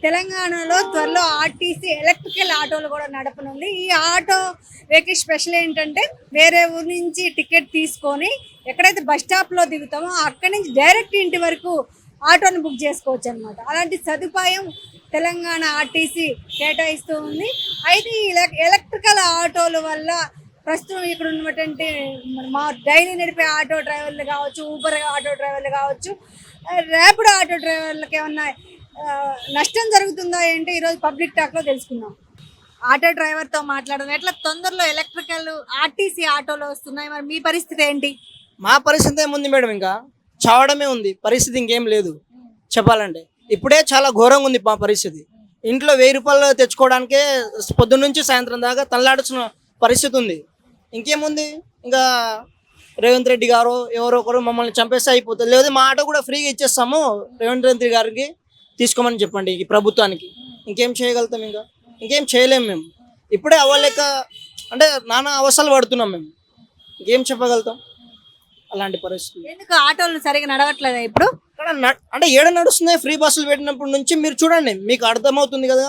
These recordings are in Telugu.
తెలంగాణలో త్వరలో ఆర్టీసీ ఎలక్ట్రికల్ ఆటోలు కూడా నడపనుంది. ఈ ఆటో వెహికల్ స్పెషల్ ఏంటంటే వేరే ఊరి నుంచి టికెట్ తీసుకొని ఎక్కడైతే బస్ స్టాప్లో దిగుతామో అక్కడి నుంచి డైరెక్ట్ ఇంటి వరకు ఆటోని బుక్ చేసుకోవచ్చు అనమాట. అలాంటి సదుపాయం తెలంగాణ ఆర్టీసీ కేటాయిస్తూ ఉంది. అయితే ఈ ఎలక్ట్రికల్ ఆటోల వల్ల ప్రస్తుతం ఇక్కడ ఉన్నటువంటి మా డైలీ నడిపే ఆటో డ్రైవర్లు కావచ్చు, ఊబర్ ఆటో డ్రైవర్లు కావచ్చు, ర్యాపిడో ఆటో డ్రైవర్లకు ఏమన్నా నష్టం జరుగుతుందా ఏంటి ఈరోజు పబ్లిక్ టాక్లో తెలుసుకుందాం. ఆటో డ్రైవర్తో మాట్లాడదాం. ఎట్లా తొందరలో ఎలక్ట్రికల్ ఆర్టీసీ ఆటోలు వస్తున్నాయి, మరి మీ పరిస్థితి ఏంటి? మా పరిస్థితి ఏముంది మేడం, ఇంకా చావడమే ఉంది పరిస్థితి, ఇంకేం లేదు చెప్పాలంటే. ఇప్పుడే చాలా ఘోరంగా ఉంది మా పరిస్థితి. ఇంట్లో 1000 రూపాయలు తెచ్చుకోవడానికే పొద్దున్న నుంచి సాయంత్రం దాకా తనలాడుతున్న పరిస్థితి ఉంది. ఇంకేముంది, ఇంకా రేవంత్ రెడ్డి గారు ఎవరో ఒకరు మమ్మల్ని చంపేస్తే అయిపోతుంది. లేదా మా ఆటో కూడా ఫ్రీగా ఇచ్చేస్తాము, రేవంత్ రెడ్డి గారికి తీసుకోమని చెప్పండి ఈ ప్రభుత్వానికి. ఇంకేం చేయగలుగుతాం, ఇంకేం చేయలేము మేము. ఇప్పుడే అవ్వలేక అంటే నానా అవసరాలు పడుతున్నాం మేము, ఇంకేం చెప్పగలుగుతాం అలాంటి పరిస్థితి. ఎందుకు ఆటోలు సరిగా నడవట్లేదా ఇప్పుడు? ఇక్కడ అంటే ఏడ నడుస్తున్నాయి, ఫ్రీ బస్సులు పెట్టినప్పటి నుంచి మీరు చూడండి, మీకు అర్థమవుతుంది కదా.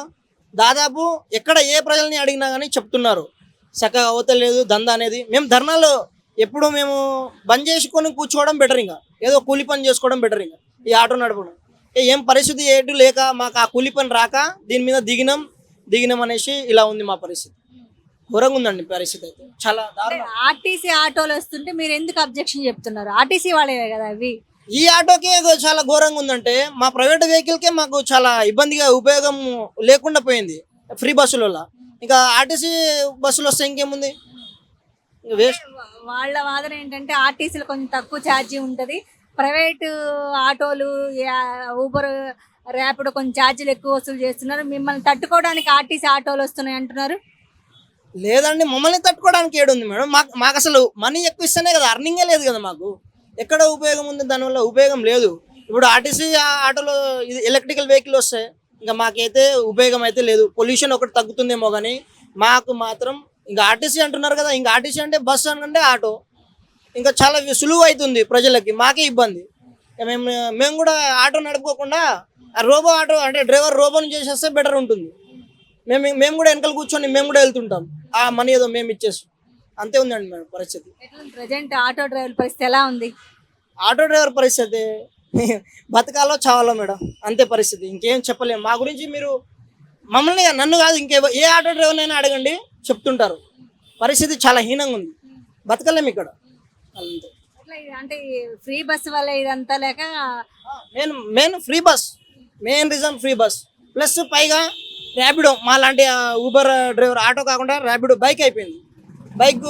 దాదాపు ఎక్కడ ఏ ప్రజల్ని అడిగినా కానీ చెప్తున్నారు చక్కగా అవతలేదు దందా అనేది. మేము ధర్నాలు ఎప్పుడు మేము బంద్ చేసుకొని కూర్చోవడం బెటర్, ఇంకా ఏదో కూలి పని చేసుకోవడం బెటర్. ఇంకా ఈ ఆటో నడపడం ఏం పరిస్థితి ఏటు లేక మాకు ఆ కూలి పని రాక దీని మీద దిగినాం అనేసి ఇలా ఉంది మా పరిస్థితి. ఘోరంగా ఉందండి పరిస్థితి, అయితే చాలా దారుణం. ఆర్టీసీ ఆటోలు వస్తుంటే మీరు ఎందుకు అబ్జెక్షన్ చెప్తున్నారు? ఆర్టీసీ వాళ్ళే కదా అవి. ఈ ఆటోకే చాలా ఘోరంగా ఉందంటే మా ప్రైవేట్ వెహికల్కే మాకు చాలా ఇబ్బందిగా, ఉపయోగం లేకుండా పోయింది ఫ్రీ బస్సుల వల్ల. ఇంకా ఆర్టీసీ బస్సులు వస్తే ఇంకేముంది, వేస్ట్. వాళ్ళ వాదన ఏంటంటే ఆర్టీసీలో కొంచెం తక్కువ ఛార్జీ ఉంటుంది, ప్రైవేటు ఆటోలు ఊబర్ ర్యాపిడో కొంచెం ఛార్జీలు ఎక్కువ వసూలు చేస్తున్నారు, మిమ్మల్ని తట్టుకోవడానికి ఆర్టీసీ ఆటోలు వస్తున్నాయి అంటున్నారు. లేదండి, మమ్మల్ని తట్టుకోవడానికి ఏడుంది మేడం. మాకు అసలు మనీ ఎక్కువ ఇస్తేనే కదా, అర్నింగే లేదు కదా మాకు. ఎక్కడ ఉపయోగం ఉంది దానివల్ల? ఉపయోగం లేదు. ఇప్పుడు ఆర్టీసీ ఆటోలో ఇది ఎలక్ట్రికల్ వెహికల్ వస్తే ఇంకా మాకైతే ఉపయోగం అయితే లేదు. పొల్యూషన్ ఒకటి తగ్గుతుందేమో కానీ మాకు మాత్రం ఇంకా ఆర్టీసీ అంటున్నారు కదా, ఇంకా ఆర్టీసీ అంటే బస్సు అనుకంటే ఆటో ఇంకా చాలా సులువు అవుతుంది ప్రజలకి, మాకే ఇబ్బంది. మేము కూడా ఆటో నడుపుకోకుండా రోబో ఆటో అంటే డ్రైవర్ రోబోని చేసేస్తే బెటర్ ఉంటుంది. మేము కూడా వెనకాల కూర్చొని మేము కూడా వెళ్తుంటాం, ఆ మనీ ఏదో మేము ఇచ్చేస్తాం. అంతే ఉందండి మేడం పరిస్థితి. ప్రజెంట్ ఆటో డ్రైవర్ పరిస్థితి ఎలా ఉంది? ఆటో డ్రైవర్ పరిస్థితి బతకాలో చావాలో మేడం, అంతే పరిస్థితి, ఇంకేం చెప్పలేము. మా గురించి మీరు మమ్మల్ని నన్ను కాదు ఏ ఆటో డ్రైవర్నైనా అడగండి చెప్తుంటారు. పరిస్థితి చాలా హీనంగా ఉంది, బతకలేము ఇక్కడ అంతే. అంటే ఫ్రీ బస్ వల్ల ఇదంతా లేక main free bus, main reason free bus, plus పైగా ర్యాపిడో మా లాంటి ఊబర్ డ్రైవర్ ఆటో కాకుండా ర్యాపిడో బైక్ అయిపోయింది. బైక్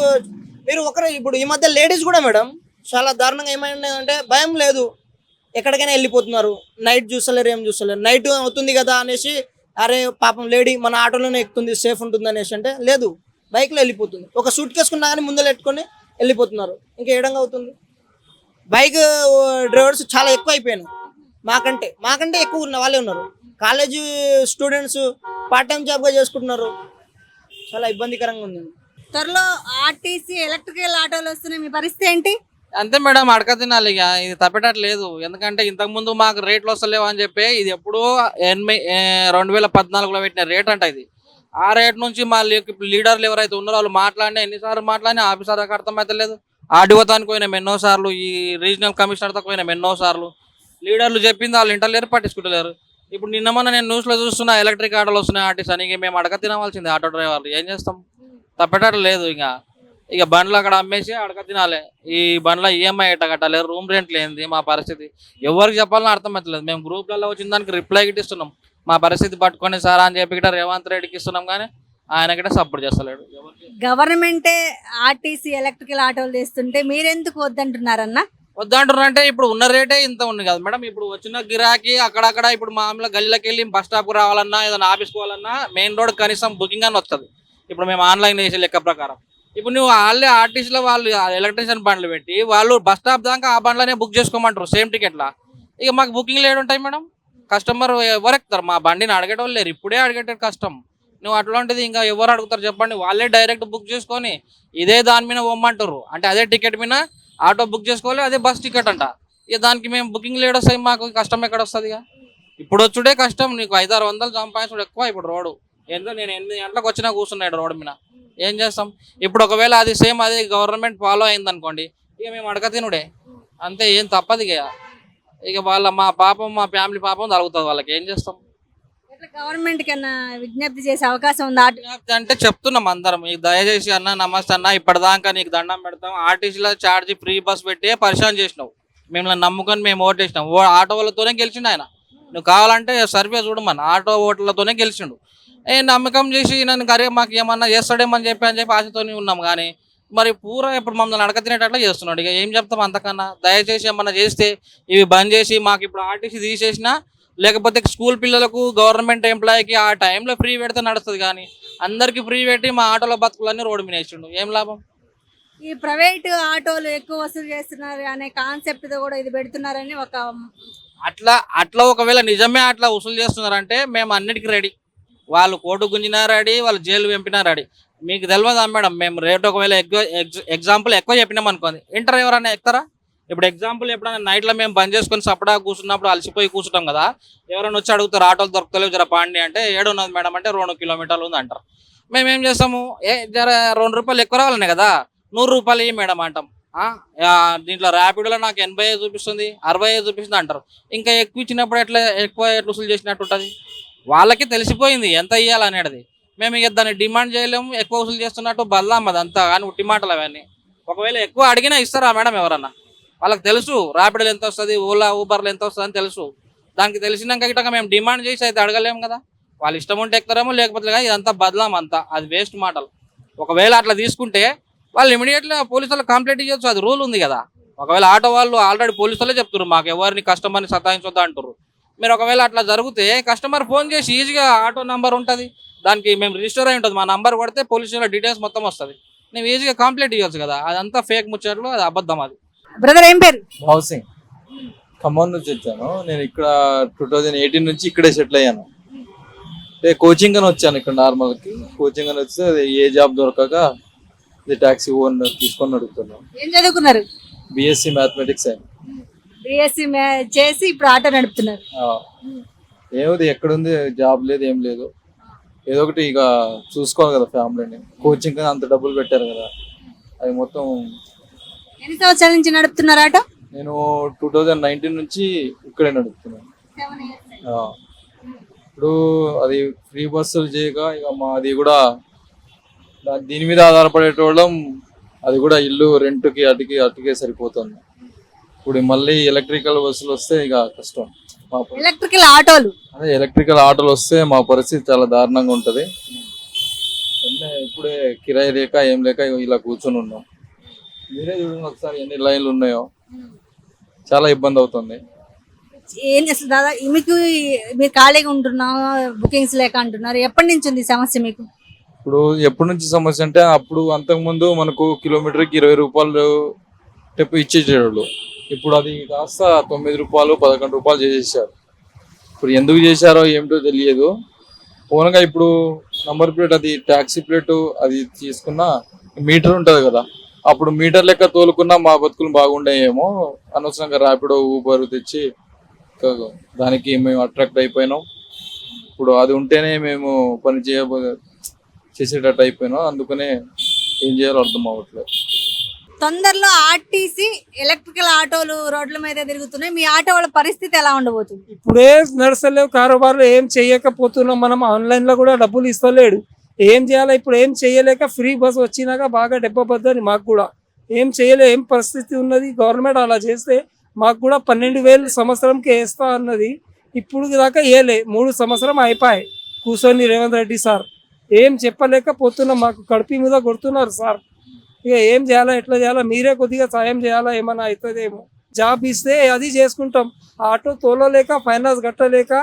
మీరు ఇప్పుడు ఈ మధ్య లేడీస్ కూడా మేడం చాలా దారుణంగా ఏమైందంటే భయం లేదు, ఎక్కడికైనా వెళ్ళిపోతున్నారు. నైట్ చూస్తలేరు, ఏం చూస్తలేరు. నైట్ అవుతుంది కదా అనేసి అరే పాపం లేడీ మన ఆటోలోనే ఎక్కుతుంది, సేఫ్ ఉంటుంది అనేసి అంటే లేదు, బైక్లో వెళ్ళిపోతుంది. ఒక సూట్ కేసుకున్నా కానీ ముందర పెట్టుకొని వెళ్ళిపోతున్నారు. ఇంకా ఏడంగా అవుతుంది. బైక్ డ్రైవర్స్ చాలా ఎక్కువ అయిపోయాను, మాకంటే ఎక్కువ ఉన్న వాళ్ళే ఉన్నారు. కాలేజీ స్టూడెంట్స్ పార్ట్ టైం జాబ్గా చేసుకుంటున్నారు, చాలా ఇబ్బందికరంగా ఉంది. త్వరలో ఆర్టీసీ ఎలక్ట్రికల్ ఆటోలు వస్తున్నాయి, మీ పరిస్థితి ఏంటి? అంతే మేడం, అడక తినాలి ఇక, ఇది తప్పేటట్లేదు. ఎందుకంటే ఇంతకుముందు మాకు రేట్లు వస్తలేవు అని చెప్పి ఇది ఎప్పుడూ 2014లో పెట్టిన రేట్ అంట ఇది. ఆ రేట్ నుంచి మా లీడర్లు ఎవరైతే ఉన్నారో వాళ్ళు మాట్లాడినా ఎన్నిసార్లు మాట్లాడినా ఆఫీసర్కి అర్థమైతే లేదు. ఆర్డీఓతానికి పోయినాం ఎన్నోసార్లు, ఈ రీజనల్ కమిషనర్తో పోయినాం ఎన్నోసార్లు. లీడర్లు చెప్పింది వాళ్ళు ఇంటలేరు, పట్టించుకుంటలేరు. ఇప్పుడు నిన్న మొన్న నేను న్యూస్లో చూస్తున్నా ఎలక్ట్రిక్ ఆటోలు వస్తున్నాయి ఆర్టీసీ అని. మేము అడగ తినవలసింది ఆటో డ్రైవర్లు, ఏం చేస్తాం, తప్పేటట్టు లేదు. ఇక బండ్లు అక్కడ అమ్మేసి అడగ తినాలి. ఈ బండ్ల ఈఎంఐ ఎట్ట కట్టాలి, రూమ్ రెంట్ లేనిది మా పరిస్థితి ఎవరికి చెప్పాలని అర్థమవుతలేదు. మేము గ్రూప్లలో వచ్చిన దానికి రిప్లై గిట్ ఇస్తున్నాం, మా పరిస్థితి పట్టుకొని సారా అని చెప్పి గిట్ట రేవంత్ రెడ్డికి ఇస్తున్నాం, కానీ ఆయన గిట్ట సపోర్ట్ చేస్తలేడు. గవర్నమెంటే ఆర్టీసీ ఎలక్ట్రికల్ ఆటోలు తెస్తుంటే మీరెందుకు వద్దంటున్నారన్నా? వద్దంటున్నారంటే ఇప్పుడు ఉన్న రేటే ఇంత ఉంది కదా మేడం. ఇప్పుడు వచ్చిన గిరాకీ అక్కడక్కడ ఇప్పుడు మామూలుగా గల్లీలోకి వెళ్ళి బస్ స్టాప్కి రావాలన్నా ఏదైనా ఆఫీస్కి పోవాలన్నా మెయిన్ రోడ్ కనీసం బుకింగ్ అని వస్తుంది. ఇప్పుడు మేము ఆన్లైన్ చేసే లెక్క ప్రకారం ఇప్పుడు నువ్వు వాళ్ళే ఆర్టీసీలో వాళ్ళు ఎలక్ట్రీషియన్ బండ్లు పెట్టి వాళ్ళు బస్ స్టాప్ దాకా ఆ బండ్లనే బుక్ చేసుకోమంటారు సేమ్ టికెట్లా. ఇక మాకు బుకింగ్లు ఏడుంటాయి మేడం? కస్టమర్ ఎవరు ఎక్కుతారు? మా బండిని అడిగేటోళ్ళు లేరు, ఇప్పుడే అడిగేటట్టు కష్టం. నువ్వు అట్లాంటిది ఇంకా ఎవరు అడుగుతారు చెప్పండి? వాళ్ళే డైరెక్ట్ బుక్ చేసుకొని ఇదే దాని మీద పోమ్మంటారు, అంటే అదే టికెట్ మీద ఆటో బుక్ చేసుకోవాలి, అదే బస్ టికెట్ అంట. ఇక దానికి మేము బుకింగ్ లేడొస్తాయి, మాకు కష్టం ఎక్కడ వస్తుంది? ఇక ఇప్పుడు వచ్చుడే కష్టం, నీకు 500-600 సంపాదించుడు ఎక్కువ. ఇప్పుడు రోడ్డు ఎందుకు నేను 8 గంటలకు వచ్చినా కూర్చున్నాడు రోడ్డు మీద, ఏం చేస్తాం? ఇప్పుడు ఒకవేళ అది సేమ్ అది గవర్నమెంట్ ఫాలో అయింది అనుకోండి, ఇక మేము అడగ తినుడే అంతే, ఏం తప్పదు. ఇక వాళ్ళ మా పాపం మా ఫ్యామిలీ పాపం తగ్గుతుంది వాళ్ళకి, ఏం చేస్తాం? ఇట్లా గవర్నమెంట్ కన్నా విజ్ఞప్తి చేసే అవకాశం ఉంది అంటే చెప్తున్నాం అందరం, మీకు దయచేసి అన్న నమస్తే అన్న, ఇప్పటిదాకా నీకు దండం పెడతాం, ఆర్టీసీలో ఛార్జీ ఫ్రీ బస్ పెట్టి పరిశాన్ చేసినావు, మిమ్మల్ని నమ్ముకొని మేము ఓటేసినాం, ఆటో వాళ్ళతోనే గెలిచిండు ఆయన. నువ్వు కావాలంటే సర్వే చూడమని, ఆటో ఓట్లతోనే గెలిచిండు. నమ్మకం చేసి నన్ను అరే మాకు ఏమన్నా చేస్తాడేమని చెప్పి ఆశతోనే ఉన్నాం. కానీ మరి పూరా ఇప్పుడు మమ్మల్ని అడగ తినేటట్లా చేస్తున్నాడు. ఇక ఏం చెప్తాం అంతకన్నా? దయచేసి ఏమన్నా చేస్తే ఇవి బంద్ చేసి మాకు ఇప్పుడు ఆర్టీసీ తీసేసినా, లేకపోతే స్కూల్ పిల్లలకు గవర్నమెంట్ ఎంప్లాయీకి ఆ టైంలో ఫ్రీ పెడితే నడుస్తుంది. కానీ అందరికీ ఫ్రీ పెట్టి మా ఆటోలో బతుకులన్నీ రోడ్డు మీద వేసిండు, ఏం లాభం? ఈ ప్రైవేట్ ఆటోలు ఎక్కువ వసూలు చేస్తున్నారు అనే కాన్సెప్ట్ తో కూడా ఇది పెడుతున్నారని ఒక అట్లా ఒకవేళ నిజమే అట్లా వసూలు చేస్తున్నారంటే మేము అన్నిటికీ రెడీ. వాళ్ళు కోర్టు గుంజినా రెడీ, వాళ్ళు జైలు పంపినా రెడీ. మీకు తెలియదా మేడం, మేము రేట్ ఒకవేళ ఎగ్జాంపుల్ ఎక్కువ చెప్పినాం అనుకోండి, ఇంటర్ ఎవరైనా ఎక్కుతారా? ఇప్పుడు ఎగ్జాంపుల్ ఎప్పుడైనా నైట్లో మేము బంద్ చేసుకొని సపడా కూర్చున్నప్పుడు అలసిపోయి కూర్చుంటాం కదా, ఎవరైనా వచ్చి అడుగుతారు ఆటోలు దొరకలేవు జర పాండి అంటే, 7 ఉన్నది మేడం అంటే 2 కిలోమీటర్లు ఉంది అంటారు. మేము ఏం చేస్తాము, జర 2 రూపాయలు ఎక్కువ రావాలనే కదా, 100 రూపాయలు ఇవి మేడం అంటాం. దీంట్లో ర్యాపిడోలో నాకు 85 చూపిస్తుంది, 65 చూపిస్తుంది అంటారు. ఇంకా ఎక్కువ ఇచ్చినప్పుడు ఎక్కువ వసూలు చేసినట్టు ఉంటుంది. వాళ్ళకి తెలిసిపోయింది ఎంత ఇవ్వాలనేది. మేము ఇక దాన్ని డిమాండ్ చేయలేము, ఎక్కువ వసూలు చేస్తున్నట్టు బల్లాం అదంతా, కానీ ఉట్టి మాటలు అవన్నీ. ఒకవేళ ఎక్కువ అడిగినా ఇస్తారా మేడం ఎవరన్నా? వాళ్ళకి తెలుసు ర్యాపిడోలు ఎంత వస్తుంది, ఓలా ఊబర్లు ఎంత వస్తుంది అని తెలుసు. దానికి తెలిసినాక గిట్ట మేము డిమాండ్ చేసి అయితే అడగలేము కదా. వాళ్ళు ఇష్టం ఉంటే ఎక్కుతారేమో, లేకపోతే కానీ ఇదంతా బదలాం అంతా, అది వేస్ట్ మాటలు. ఒకవేళ అట్లా తీసుకుంటే వాళ్ళు ఇమీడియట్గా పోలీసులు కంప్లైంట్ చేయొచ్చు, అది రూల్ ఉంది కదా. ఒకవేళ ఆటో వాళ్ళు ఆల్రెడీ పోలీసులే చెప్తున్నారు మాకు ఎవరిని కస్టమర్ని సతాయించొద్దు అంటారు. మీరు ఒకవేళ అట్లా జరిగితే కస్టమర్ ఫోన్ చేసి ఈజీగా ఆటో నెంబర్ ఉంటుంది, దానికి మేము రిజిస్టర్ అయి ఉంటుంది, మా నంబర్ కొడితే పోలీసుల డీటెయిల్స్ మొత్తం వస్తుంది, మేము ఈజీగా కంప్లైంట్ ఇవ్వచ్చు కదా. అదంతా ఫేక్ ముచ్చట్లు, అది అబద్ధం. అది బ్రదర్ ఏం పేరు? హౌసింగ్ ఖమ్మం నుంచి వచ్చాను నేను. ఇక్కడ 2018 నుంచి ఇక్కడే సెటిల్ అయ్యాను. కోచింగ్ అని వచ్చాను ఇక్కడ నార్మల్కి. కోచింగ్ అని వస్తే ఏ జాబ్ దొరకక టాక్సీ ఓన్ తీసుకొని నడుపుతున్నాను. ఏం చదువుకున్నారు? బిఎస్సి మ్యాథమెటిక్స్ అయింది. బిఎస్సి చేసి ఇప్పుడు ఆటో నడుపుతున్నారు. ఏమది ఎక్కడుంది జాబ్ లేదు, ఏం లేదు. ఏదో ఒకటి ఇక చూసుకోవాలి కదా ఫ్యామిలీని. కోచింగ్ అంత డబ్బులు పెట్టారు కదా, అది మొత్తం. ఎన్ని సంవత్సరాల నుంచి నడుపుతున్నారు ఆటో? నేను 2019 నుంచి ఇక్కడే నడుపుతున్నాను. ఇప్పుడు అది ఫ్రీ బస్సులు చేయక ఇక మాది కూడా దీని మీద ఆధారపడేటోళ్ళం. అది కూడా ఇల్లు రెంట్కి అటుకే సరిపోతుంది. ఇప్పుడు మళ్ళీ ఎలక్ట్రికల్ బస్సులు వస్తే ఇక కష్టం. ఎలక్ట్రికల్ ఆటోలు అదే ఎలక్ట్రికల్ ఆటోలు వస్తే మా పరిస్థితి చాలా దారుణంగా ఉంటుంది. ఇప్పుడే కిరాయి లేక ఏం లేక ఇలా కూర్చొని ఉన్నాం. మీరే చూడండి ఒకసారి ఎన్ని లైన్లు ఉన్నాయో, చాలా ఇబ్బంది అవుతుంది. ఏం చేస్తారు దాదా? మీకు మీరు ఖాళీగా ఉంటున్నావు, బుకింగ్స్ లేక అంటున్నారు. ఎప్పటి నుంచి ఉంది సమస్య మీకు? ఇప్పుడు ఎప్పటి నుంచి సమస్య అంటే, అప్పుడు అంతకుముందు మనకు కిలోమీటర్కి 20 రూపాయలు టెప్ ఇచ్చేటోళ్ళు. ఇప్పుడు అది కాస్త 9 రూపాయలు 11 రూపాయలు చేసేసారు. ఇప్పుడు ఎందుకు చేశారో ఏమిటో తెలియదు. ఓన్గా ఇప్పుడు నంబర్ ప్లేట్, అది ట్యాక్సీ ప్లేట్ అది తీసుకున్న మీటర్ ఉంటుంది కదా, అప్పుడు మీటర్ లెక్క తోలుకున్నా మా బతుకులు బాగుండేయేమో. అనవసరంగా ర్యాపిడో ఊబర్ తెచ్చి దానికి మేము అట్రాక్ట్ అయిపోయినాం. ఇప్పుడు అది ఉంటేనే మేము పని చేసేటట్టు అయిపోయినాం. అందుకనే ఏం చేయాలో అర్థం అవ్వట్లేదు. తొందరలో ఆర్టీసీ ఎలక్ట్రికల్ ఆటోలు రోడ్ల మీద తిరుగుతున్నాయి. మీ ఆటో వాళ్ళ పరిస్థితి ఎలా ఉండబోతుంది? ఇప్పుడే నడసలేవు కారోబార్లు, ఏం చేయకపోతున్నాం. మనం ఆన్లైన్లో కూడా డబ్బులు ఇస్తలేడు. ఏం చేయాలి? ఇప్పుడు ఏం చేయలేక ఫ్రీ బస్ వచ్చినాక బాగా డెబ్బబద్దని మాకు కూడా ఏం చేయలే. ఏం పరిస్థితి ఉన్నది? గవర్నమెంట్ అలా చేస్తే మాకు కూడా 12,000 సంవత్సరంకి వేస్తా అన్నది. ఇప్పుడు దాకా ఏలే. 3 సంవత్సరం అయిపోయాయి కూర్చొని రేవంత్ రెడ్డి సార్. ఏం చెప్పలేకపోతున్నాం, మాకు కడుపు మీద కొడుతున్నారు సార్. ఇక ఏం చేయాలా, ఎట్లా చేయాలా? మీరే కొద్దిగా సాయం చేయాలా, ఏమైనా అవుతుందేమో. జాబ్ ఇస్తే అది చేసుకుంటాం. ఆటో తోలలేక, ఫైనాన్స్ కట్టలేక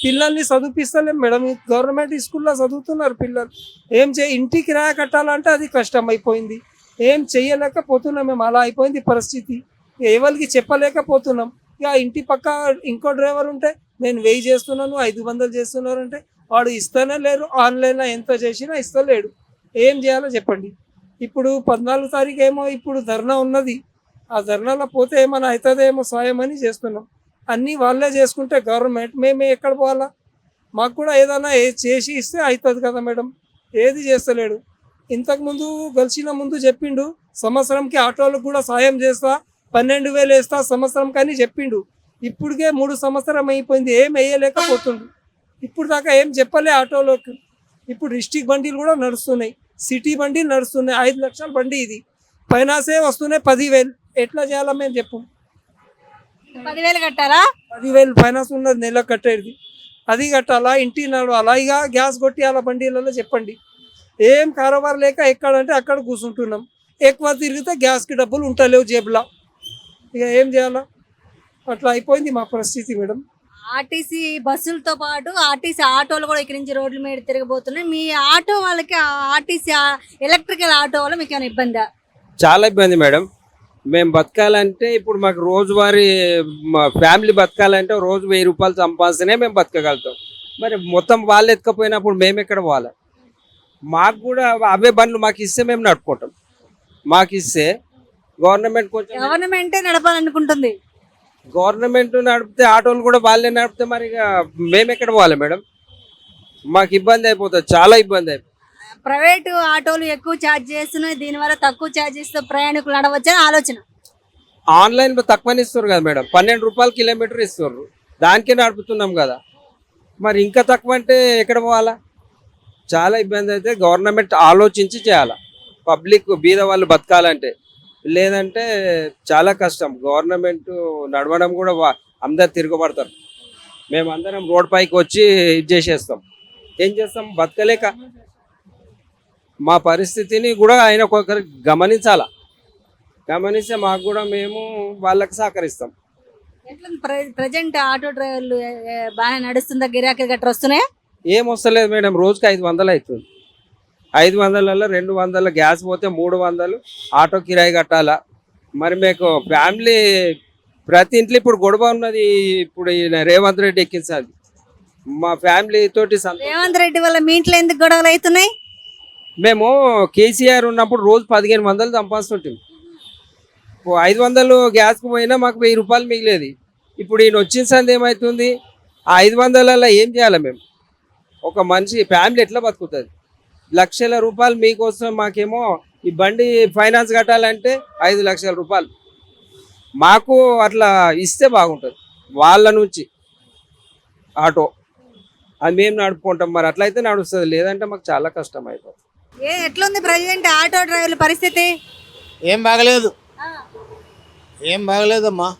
పిల్లల్ని చదివిస్తలేం మేడం. గవర్నమెంట్ స్కూల్లో చదువుతున్నారు పిల్లలు. ఏం ఇంటికి కిరాయి కట్టాలంటే అది కష్టం అయిపోయింది. ఏం చెయ్యలేకపోతున్నాం మేము. అలా అయిపోయింది పరిస్థితి. ఎవరికి చెప్పలేకపోతున్నాం. ఇక ఇంటి పక్క ఇంకో డ్రైవర్ ఉంటే నేను 1000 చేస్తున్నాను, 500 చేస్తున్నారు అంటే వాడు ఇస్తూనే లేరు. ఆన్లైన్లో ఎంత చేసినా ఇస్తలేడు. ఏం చేయాలో చెప్పండి. ఇప్పుడు 14 తారీఖు ఏమో ఇప్పుడు ధర్నా ఉన్నది. ఆ ధర్నాలో పోతే ఏమైనా అవుతుందేమో సాయం అని చేస్తున్నాం. అన్నీ వాళ్ళే చేసుకుంటే గవర్నమెంట్ మేమే ఎక్కడ పోవాలా? మాకు కూడా ఏదైనా చేసి ఇస్తే అవుతుంది కదా మేడం. ఏది చేస్తలేడు. ఇంతకుముందు గెలిచిన ముందు చెప్పిండు సంవత్సరంకి ఆటోలకు కూడా సాయం చేస్తా, 12,000 వేస్తా సంవత్సరం కానీ చెప్పిండు. ఇప్పటికే 3 సంవత్సరం అయిపోయింది, ఏం వేయలేకపోతుండు. ఇప్పుడు దాకా ఏం చెప్పలే ఆటోలోకి. ఇప్పుడు డిస్టిక్ బండిలు కూడా నడుస్తున్నాయి, సిటీ బండిలు నడుస్తున్నాయి. 5 లక్షల బండి ఇది, ఫైనాన్సే వస్తున్నాయి 10,000. ఎట్లా చేయాలా మేము చెప్పు? 10,000 కట్టారా? 10,000 ఫైనాన్స్ ఉన్నది, నెల కట్టేది అది కట్టాలా, ఇంటి నడవాలా, ఇక గ్యాస్ కొట్టియాలా బండిలలో చెప్పండి. ఏం కారోబార్ లేక ఎక్కడంటే అక్కడ కూర్చుంటున్నాం. ఎక్కువ తిరిగితే గ్యాస్కి డబ్బులు ఉంటలేవు జేబులో. ఇక ఏం చేయాలా? అట్లా అయిపోయింది మా పరిస్థితి మేడం. ఆర్టీసీ బస్సులతో పాటు ఆర్టీసీ ఆటోలు కూడా ఇక్కడి నుంచి రోడ్ల మీద తిరగబోతున్నాయి. మీ ఆటో వాళ్ళకి ఆర్టీసీ ఎలక్ట్రికల్ ఆటో వల్ల మీకు ఏమైనా ఇబ్బందా? చాలా ఇబ్బంది మేడం. మేము బతకాలంటే ఇప్పుడు మాకు రోజువారీ మా ఫ్యామిలీ బతకాలంటే రోజు 1000 రూపాయలు సంపాదిస్తేనే మేము బతకగలుగుతాం. మరి మొత్తం వాళ్ళు ఎత్తుకపోయినప్పుడు మేము ఎక్కడ పోవాలి? మాకు కూడా అవే బండ్లు మాకు ఇస్తే మేము నడుపుకుంటాం. మాకు ఇస్తే గవర్నమెంట్ కొంచెం గవర్నమెంటే నడపాలనుకుంటుంది. గవర్నమెంట్ నడిపితే ఆటోలు కూడా వాళ్ళే నడిపితే మరి ఇక మేము ఎక్కడ పోవాలి మేడం? మాకు ఇబ్బంది అయిపోతుంది, చాలా ఇబ్బంది అయిపోతుంది. ప్రైవేటు ఆటోలు ఎక్కువ ఛార్జ్ చేస్తున్నాయి, దీనివల్ల తక్కువ ఛార్జెస్తో ప్రయాణికులు నడవచ్చని ఆలోచన. ఆన్లైన్లో తక్కువని ఇస్తారు కదా మేడం, 12 రూపాయలు కిలోమీటర్ ఇస్తారు, దానికే నడుపుతున్నాం కదా. మరి ఇంకా తక్కువ అంటే ఎక్కడ పోవాలా? చాలా ఇబ్బంది అయితే గవర్నమెంట్ ఆలోచించి చేయాలి. పబ్లిక్ బీద వాళ్ళు బతకాలంటే, లేదంటే చాలా కష్టం. గవర్నమెంట్ నడవడం కూడా అందరు తిరగబడతారు. మేమందరం రోడ్ పైకి వచ్చి ఇది చేసేస్తాం. ఏం చేస్తాం? బతకలేక. మా పరిస్థితిని కూడా ఆయన ఒక్కొక్కరు గమనించాల. గమనిస్తే మాకు కూడా మేము వాళ్ళకి సహకరిస్తాం. ఎట్లా ప్రజెంట్ ఆటో డ్రైవర్లు బాగా నడుస్తుందా? గిరాకీ గట్రా వస్తున్నాయా? ఏం వస్తలేదు మేడం, రోజుకి 500 అవుతుంది. 500లలో 200 గ్యాస్ పోతే 300 ఆటో కిరాయి కట్టాలా. మరి మీకు ఫ్యామిలీ ప్రతి ఇంట్లో ఇప్పుడు గొడవ ఉన్నది. ఇప్పుడు ఈయన రేవంత్ రెడ్డి ఎక్కించాలి మా ఫ్యామిలీ తోటి. రేవంత్ రెడ్డి వల్ల మీ ఇంట్లో ఎందుకు గొడవలు అవుతున్నాయి? మేము కేసీఆర్ ఉన్నప్పుడు రోజు 1500 సంపాదిస్తుంటాం. 500 గ్యాస్కి పోయినా మాకు 1000 రూపాయలు మిగిలేదు. ఇప్పుడు ఈయన వచ్చిన సంది ఏమవుతుంది? ఆ 500లలో ఏం చేయాలి మేము? ఒక మనిషి ఫ్యామిలీ ఎట్లా బతుకుతుంది? లక్షల రూపాయలు మీకోసం, మాకేమో ఈ బండి ఫైనాన్స్ కట్టాలంటే 5 లక్షల రూపాయలు. మాకు అట్లా ఇస్తే బాగుంటుంది వాళ్ళ నుంచి ఆటో, అది మేము నడుపుకుంటాం. మరి అట్లయితే నడుస్తుంది, లేదంటే మాకు చాలా కష్టం అయిపోతుంది. ఎట్లుంది ప్రజెంట్ ఆటో డ్రైవర్ల పరిస్థితి? ఏం బాగలేదు, ఏం బాగలేదమ్మా.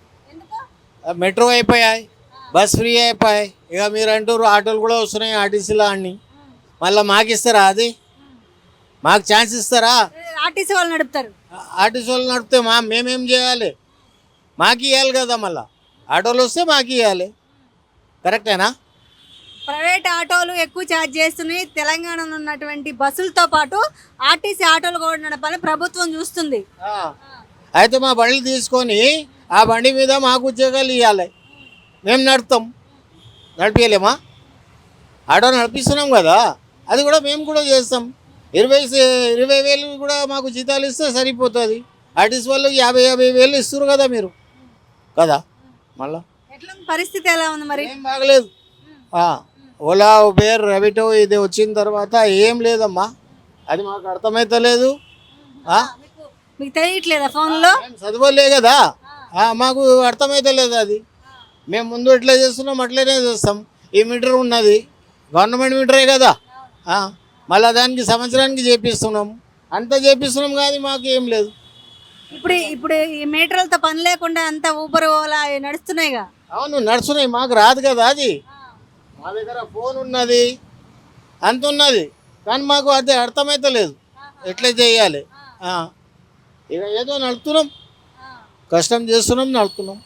మెట్రో అయిపోయాయి, బస్ ఫ్రీ అయిపోయాయి. ఇక మీరు అంటారు ఆటోలు కూడా వస్తున్నాయి ఆర్టీసీలో అన్ని. మళ్ళీ మాకు ఇస్తారా? అది మాకు ఛాన్స్ ఇస్తారా? ఆర్టీసీ వాళ్ళు నడుపుతారు. ఆర్టీసీ వాళ్ళు నడిపితే మేమేం చేయాలి? మాకు ఇవ్వాలి కదా, మళ్ళీ ఆటోలు వస్తే మాకు ఇవ్వాలి. కరెక్టేనా? ప్రైవేట్ ఆటోలు ఎక్కువ ఛార్జ్ చేస్తున్నాయి. తెలంగాణలో ఉన్నటువంటి బస్సులతో పాటు ఆర్టీసీ ఆటోలు కూడా నడపాలని ప్రభుత్వం చూస్తుంది. అయితే మా బండ్లు తీసుకొని ఆ బండి మీద మాకు ఉద్యోగాలు ఇవ్వాలి, మేము నడుపుతాం. నడిపించలేమా? ఆటో నడిపిస్తున్నాం కదా, అది కూడా మేము కూడా చేస్తాం. 20,000 కూడా మాకు జీతాలు ఇస్తే సరిపోతుంది. ఆర్టీసీ వాళ్ళు 50,000 ఇస్తారు కదా మీరు కదా. మళ్ళా ఎట్లా పరిస్థితి ఎలా ఉంది మరి? ఏం బాగలేదు. ఓలా, ఉబేర్, ర్యాపిడో ఇది వచ్చిన తర్వాత ఏం లేదమ్మా. అది మాకు అర్థమవుతలేదు. మీకు తెలియట్లేదా ఫోన్లో? చదవలే కదా, మాకు అర్థమవుతలేదు. అది మేము ముందు ఎట్లా చేస్తున్నాం అట్లనే చేస్తాం. ఈ మీటర్ ఉన్నది, గవర్నమెంట్ మీటరే కదా. మళ్ళీ దానికి సంవత్సరానికి చేపిస్తున్నాం, అంతా చేపిస్తున్నాం కానీ మాకు ఏం లేదు. ఇప్పుడు ఈ మీటర్లతో పని లేకుండా అంతా ఊబర్, ఓలా నడుస్తున్నాయిగా. అవును నడుస్తున్నాయి, మాకు రాదు కదా అది. మా దగ్గర ఫోన్ ఉన్నది, అంత ఉన్నది, కానీ మాకు అది అర్థమవుతలేదు ఎట్లా చేయాలి. ఇక ఏదో నడుపుతున్నాం, కష్టం చేస్తున్నాం, నడుపుతున్నాం.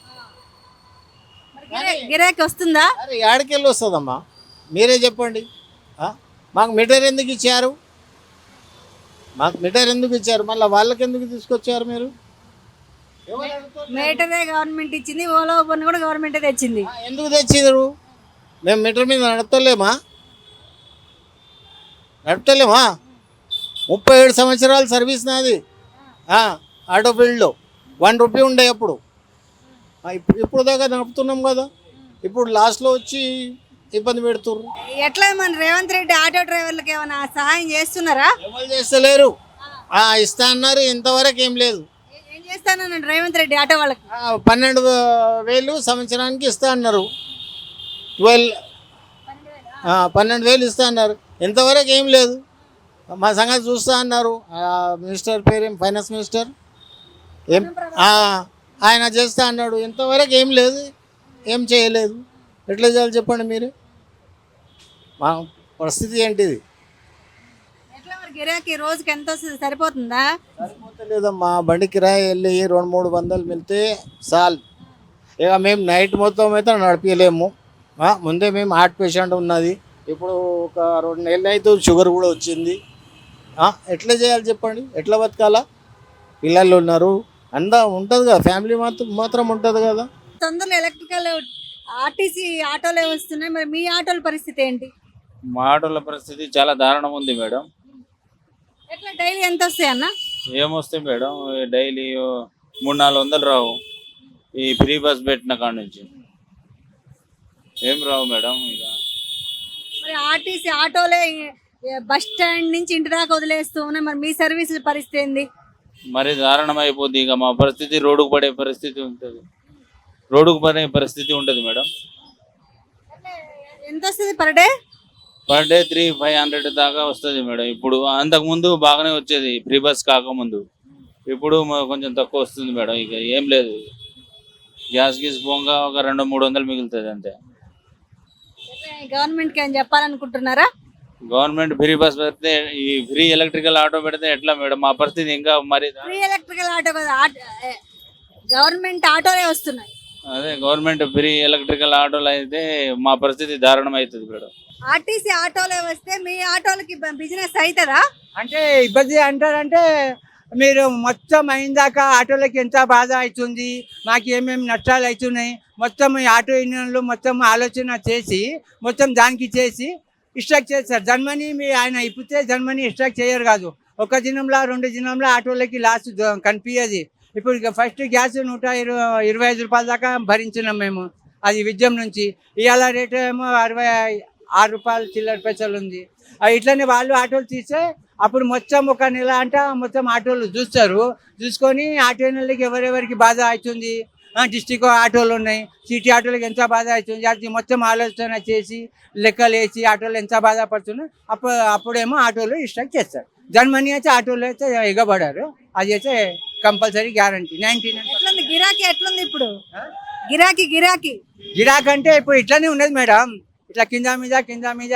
గిరాకీ వస్తుందా? అరే ఏడకెళ్ళి వస్తుందమ్మా, మీరే చెప్పండి. మాకు మీటర్ ఎందుకు ఇచ్చారు? మాకు మీటర్ ఎందుకు ఇచ్చారు? మళ్ళీ వాళ్ళకి ఎందుకు తీసుకొచ్చారు మీరు? మీటరే గవర్నమెంట్ ఇచ్చింది, ఓలా ఓపెన్ కూడా గవర్నమెంటే తెచ్చింది. ఎందుకు తెచ్చిండ్రు? మేము మీటర్ మీద నడపలేమా? 37 సంవత్సరాలు సర్వీస్ నాది ఆటో ఫీల్డ్లో. 1 రూపీ ఉండే అప్పుడు. ఇప్పుడు దాకా నడుపుతున్నాం కదా, ఇప్పుడు లాస్ట్లో వచ్చి ఇబ్బంది పెడుతుర్రు. ఎట్లా మన రేవంత్ రెడ్డి ఆటో డ్రైవర్లకు ఏమైనా సహాయం చేస్తున్నారా? ఎవరు చేస్తలేరు. ఇస్తా అన్నారు, ఇంతవరకు ఏం లేదు. ఏం చేస్తానన్నాడు రేవంత్ రెడ్డి ఆటో వాళ్ళకి? 12,000 సంవత్సరానికి ఇస్తా అన్నారు. 12,000 ఇస్తా అన్నారు, ఇంతవరకు ఏం లేదు. మా సంగతి చూస్తా అన్నారు. మినిస్టర్ పేరేం, ఫైనాన్స్ మినిస్టర్ ఏం, ఆయన చేస్తా అన్నాడు, ఇంతవరకు ఏం లేదు, ఏం చేయలేదు. ఎట్లా చేయాలి చెప్పండి మీరు? మా పరిస్థితి ఏంటిది? ఎట్లా మరి గిరాకీ రోజుకి ఎంత వస్తుంది, సరిపోతుందా? సరిపోతలేదమ్మా. బండి కిరాయి వెళ్ళి 200-300 వెళ్తే చాలు. ఇక మేము నైట్ మొత్తం అయితే నడిపించలేము. ముందే మేము హార్ట్ పేషెంట్ ఉన్నది, ఇప్పుడు ఒక 2 నెలలు అయితే షుగర్ కూడా వచ్చింది. ఎట్లా చేయాలి చెప్పండి? ఎట్లా బతకాలా? పిల్లలు ఉన్నారు, అంతా ఉంటుంది కదా, ఫ్యామిలీ మాత్రం ఉంటుంది కదా. తొందరలో ఎలక్ట్రికల్ ఆర్టీసీ ఆటోలే వస్తున్నాయి, మరి మీ ఆటోల పరిస్థితి ఏంటి? మా ఆటోల పరిస్థితి చాలా దారుణం ఉంది మేడం. ఎట్లా డైలీ ఎంత వస్తాయి అన్న? ఏమొస్తాయి మేడం, డైలీ 300-400 రావు. ఈ ఫ్రీ బస్ పెట్టిన కాడ నుంచి ఏం రావు మేడం. ఇక మరి ఆర్టీసీ ఆటోలే బస్ స్టాండ్ నుంచి ఇంటి దాకా వదిలేస్తూ ఉన్నాయి, మరి మీ సర్వీసుల పరిస్థితి ఏంది? మరి దారుణం అయిపోద్ది. ఇక మా పరిస్థితి రోడ్డుకు పడే పరిస్థితి ఉంటుంది, రోడ్డుకు పడే పరిస్థితి ఉంటుంది మేడం. ఎంత వస్తుంది పర్ డే? పర్ డే 300-500 దాకా వస్తుంది మేడం. ఇప్పుడు అంతకుముందు బాగానే వచ్చేది ఫ్రీ బస్ కాకముందు, ఇప్పుడు కొంచెం తక్కువ వస్తుంది మేడం. ఇక ఏం లేదు, గ్యాస్ పోగా ఒక 200-300 మిగులుతుంది అంతే. గవర్నమెంట్కి ఏం చెప్పాలనుకుంటున్నారా? గవర్నమెంట్ ఫ్రీ బస్ పెడితే, ఈ ఫ్రీ ఎలక్ట్రికల్ ఆటో పెడితే ఎట్లా మేడం మా పరిస్థితి? ఇంకా మరి ఫ్రీ ఎలక్ట్రికల్ ఆటో కదా, గవర్నమెంట్ ఆటోలే వస్తున్నాయి. అదే గవర్నమెంట్ ఫ్రీ ఎలక్ట్రికల్ ఆటోలు అయితే మా పరిస్థితి దారుణం అవుతుంది మేడం. ఆర్టీసీ ఆటోలే వస్తే మీ ఆటోలకి బిజినెస్ అవుతుందా? అంటే ఇబ్బంది అంటారంటే, మీరు మొత్తం అయిందాక ఆటోలకి ఎంత బాధ అవుతుంది, మాకు ఏమేమి నష్టాలు అవుతున్నాయి, మొత్తం ఈ ఆటో యూనియన్లు మొత్తం ఆలోచన చేసి మొత్తం దానికి చేసి ఇస్ట్రక్ చేస్తారు. జన్మని ఆయన ఇప్పితే జన్మని ఇస్ట్రక్ చేయరు కాదు. 1 దినంలో 2 దినంలో ఆటోలకి లాస్ట్ కనిపించేది. ఇప్పుడు ఫస్ట్ గ్యాస్ 125 రూపాయల దాకా భరించినాం మేము, అది విద్యం నుంచి. ఇవాళ రేటు ఏమో 66 రూపాయలు చిల్లర పైసలు ఉంది. ఇట్లనే వాళ్ళు ఆటోలు తీస్తే అప్పుడు మొత్తం 1 నెల అంట మొత్తం ఆటోలు చూసుకొని ఆటో నెలలకి ఎవరెవరికి బాధ అవుతుంది, డిస్టిక్ ఆటోలు ఉన్నాయి, సిటీ ఆటోలకు ఎంత బాధ అవుతుంది, అది మొత్తం ఆలోచన చేసి లెక్కలు వేసి ఆటోలు ఎంత బాధపడుతున్నాయి. అప్పుడేమో ఆటోలు ఇన్స్ట్రక్ట్ చేస్తారు. జన్మని అయితే ఆటోలు అయితే ఎగబడారు, అది అయితే కంపల్సరీ గ్యారంటీ. 99 ఎట్లుంది గిరాకీ? ఎట్లుంది ఇప్పుడు గిరాకీ? గిరాక్ అంటే ఇప్పుడు ఇట్లానే ఉన్నది మేడం, ఇట్లా కింద మీద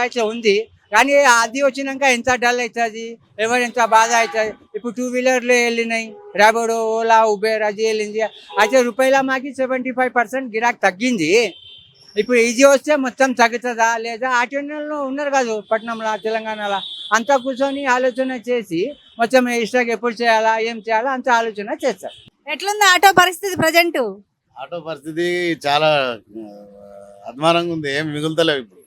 ఇట్లా ఉంది. కానీ అది వచ్చినాక ఎంత డల్ అవుతుంది, ఎవరు ఎంత బాధ అవుతుంది. ఇప్పుడు 2 వీలర్లు వెళ్ళినాయి, ర్యాపిడో, ఓలా, ఉబేర్ అది వెళ్ళింది. అయితే రూపాయల మాకి 75% గిరాక్ తగ్గింది. ఇప్పుడు ఈజీ వస్తే మొత్తం తగ్గుతుందా లేదా? ఆటోలో ఉన్నారు కాదు పట్టణంలో, తెలంగాణలో, అంతా కూర్చొని ఆలోచన చేసి మొత్తం ఇష్టాకి ఎప్పుడు చేయాలా, ఏం చేయాలా అంత ఆలోచన చేస్తారు. ఎట్లుంది ఆటో పరిస్థితి ప్రజెంట్? ఆటో పరిస్థితి చాలా అధ్వానంగా ఉంది, ఏం మిగులుతలేవు. ఇప్పుడు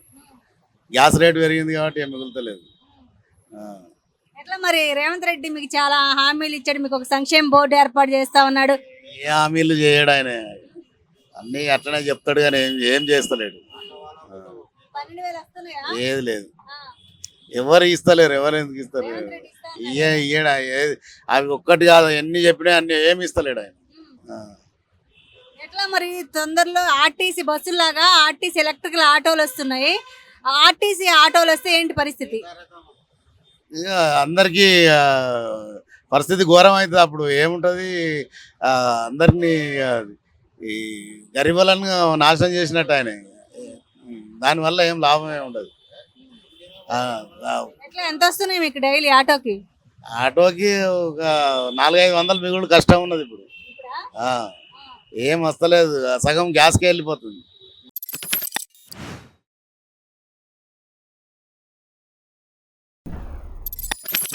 గ్యాస్ రేట్ పెరిగింది కాబట్టి ఏం మిగులుతలేదు. ఎట్లా మరి రేవంత్ రెడ్డి మీకు చాలా హామీలు ఇచ్చాడు, మీకు ఒక సంక్షేమ బోర్డు ఏర్పాటు చేస్తా ఉన్నాడు. ఏ హామీలు చేయడు ఆయన, అన్నీ అట్లనే చెప్తాడు కానీ ఏం చేస్తలేడు. 12,000 వస్తున్నాయా? ఏది లేదు, ఎవరు ఇస్తలేరు, ఎవరు ఎందుకు ఇస్తారు? రేవంత్ రెడ్డి ఇస్తా అన్నాడు. ఇయ్యడా అవి ఒక్కటి కాదు, ఎన్ని చెప్పినా అన్ని ఏమి ఇస్తలేడు ఆయన. ఎట్లా మరి తొందరలో ఆర్టీసీ బస్సులాగా ఆర్టీసీ ఎలక్ట్రికల్ ఆటోలు వస్తున్నాయి, ఆర్టీసీ ఆటోలు వస్తే ఏంటి పరిస్థితి? ఇక అందరికీ పరిస్థితి ఘోరం అవుతుంది. అప్పుడు ఏముంటుంది, అందరినీ ఈ గరీబులను నాశనం చేసినట్టు ఆయన. దానివల్ల ఏం లాభం ఏమి ఉండదు. ఎట్లా ఎంత వస్తున్నాయి మీకు డైలీ ఆటోకి? ఆటోకి ఒక 400-500 మిగులు కష్టం ఉన్నది ఇప్పుడు. ఏం వస్తలేదు, సగం గ్యాస్కి వెళ్ళిపోతుంది.